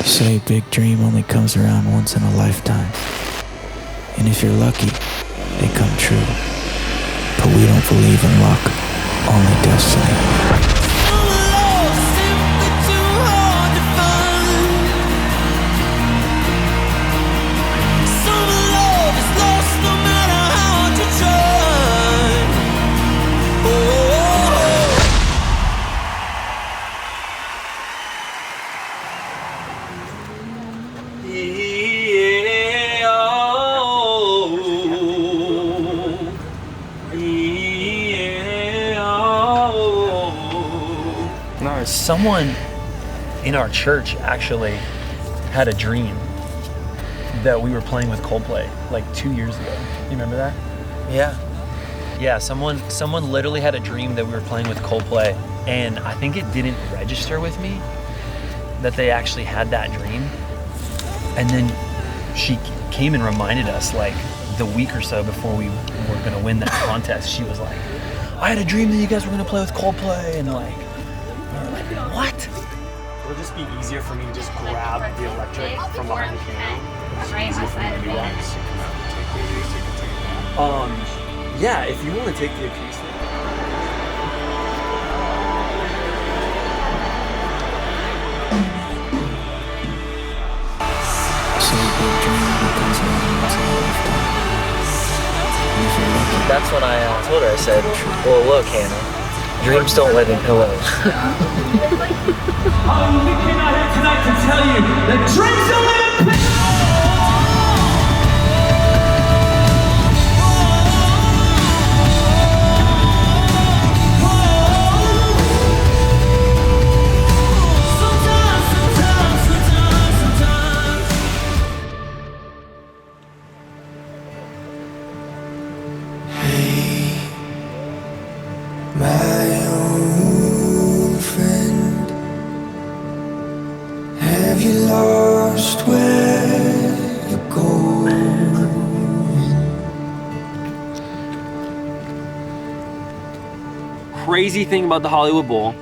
Say big dream only comes around once in a lifetime. And if you're lucky, they come true. But we don't believe in luck, only destiny. Someone in our church actually had a dream that we were playing with Coldplay like 2 years ago. You remember that? Yeah, someone literally had a dream that we were playing with Coldplay, and I think it didn't register with me that they actually had that dream. And then she came and reminded us like the week or so before we were gonna win that contest. She was like, I had a dream that you guys were gonna play with Coldplay, and like, what? It'll just be easier for me to just grab the electric from behind the piano. It's easier for me to do that. Yeah, if you want to take the acoustic. That's when I told her, I said, well, look, Hannah, dreams don't live in pillows. We came out here tonight to tell you that dreams don't live in pillows. Crazy thing about the Hollywood Bowl,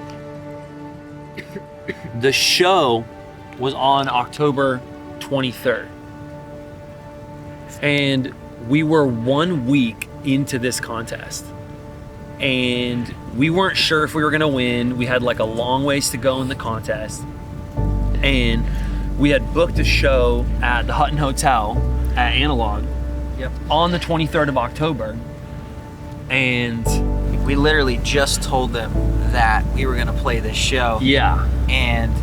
the show was on October 23rd. And we were 1 week into this contest. And we weren't sure if we were gonna win. We had like a long ways to go in the contest. And we had booked a show at the Hutton Hotel at Analog on the 23rd of October. And We literally just told them that we were gonna play this show. yeah, And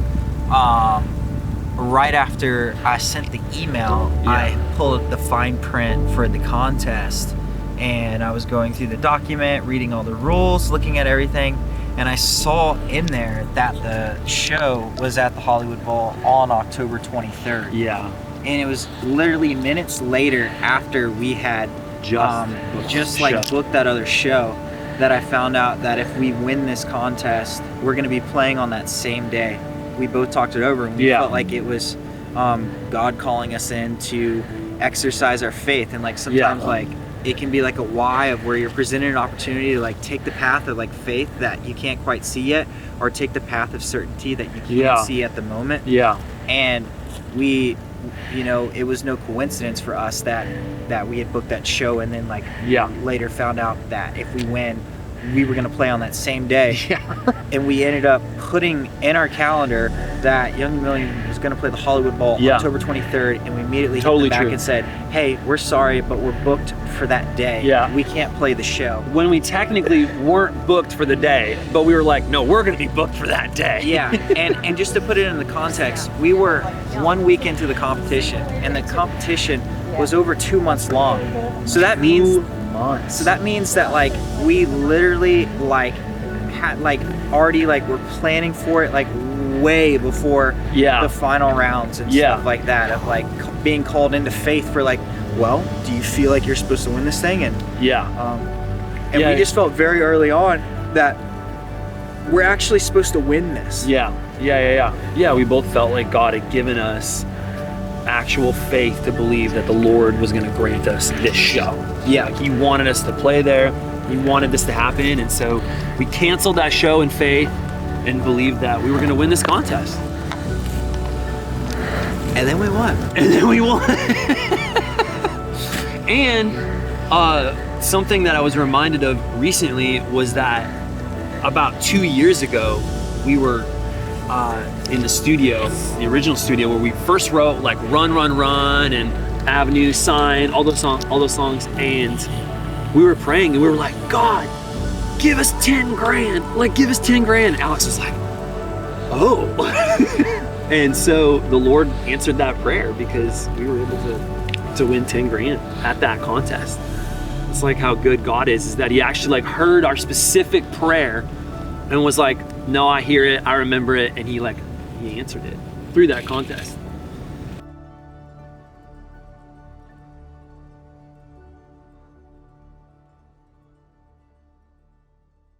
right after I sent the email, I pulled up the fine print for the contest, and I was going through the document, reading all the rules, looking at everything, and I saw in there that the show was at the Hollywood Bowl on October 23rd. yeah. And it was literally minutes later after we had booked that other show that I found out that if we win this contest, we're going to be playing on that same day. We both talked it over, and we felt like it was God calling us in to exercise our faith. And like sometimes like it can be like a why of where you're presented an opportunity to like take the path of like faith that you can't quite see yet, or take the path of certainty that you can't see at the moment. And we, you know, it was no coincidence for us that we had booked that show, and then like later found out that if we win, we were going to play on that same day. And we ended up putting in our calendar that Young Million was going to play the Hollywood Bowl October 23rd, and we immediately hit them back and said, hey, we're sorry, but we're booked for that day. We can't play the show. When we technically weren't booked for the day, but we were like, no, we're going to be booked for that day. And just to put it in the context, we were 1 week into the competition, and the competition was over 2 months long. So that means that like we literally like had like already like we're planning for it like way before the final rounds and stuff like that, of like being called into faith for like, well, do you feel like you're supposed to win this thing? And we just felt very early on that we're actually supposed to win this. Yeah, we both felt like God had given us actual faith to believe that the Lord was going to grant us this show. Like he wanted us to play there. He wanted this to happen. And so we canceled that show in faith and believed that we were going to win this contest. And then we won. And then we won. And something that I was reminded of recently was that about 2 years ago, we were in the studio, the original studio, where we first wrote like Run, Run, Run and Avenue, Sign, all those songs. And we were praying and we were like, God, give us 10 grand. Like, give us 10 grand. Alex was like, oh. And so the Lord answered that prayer because we were able to win 10 grand at that contest. It's like how good God is that he actually like heard our specific prayer and was like, no, I hear it, I remember it, and he answered it through that contest.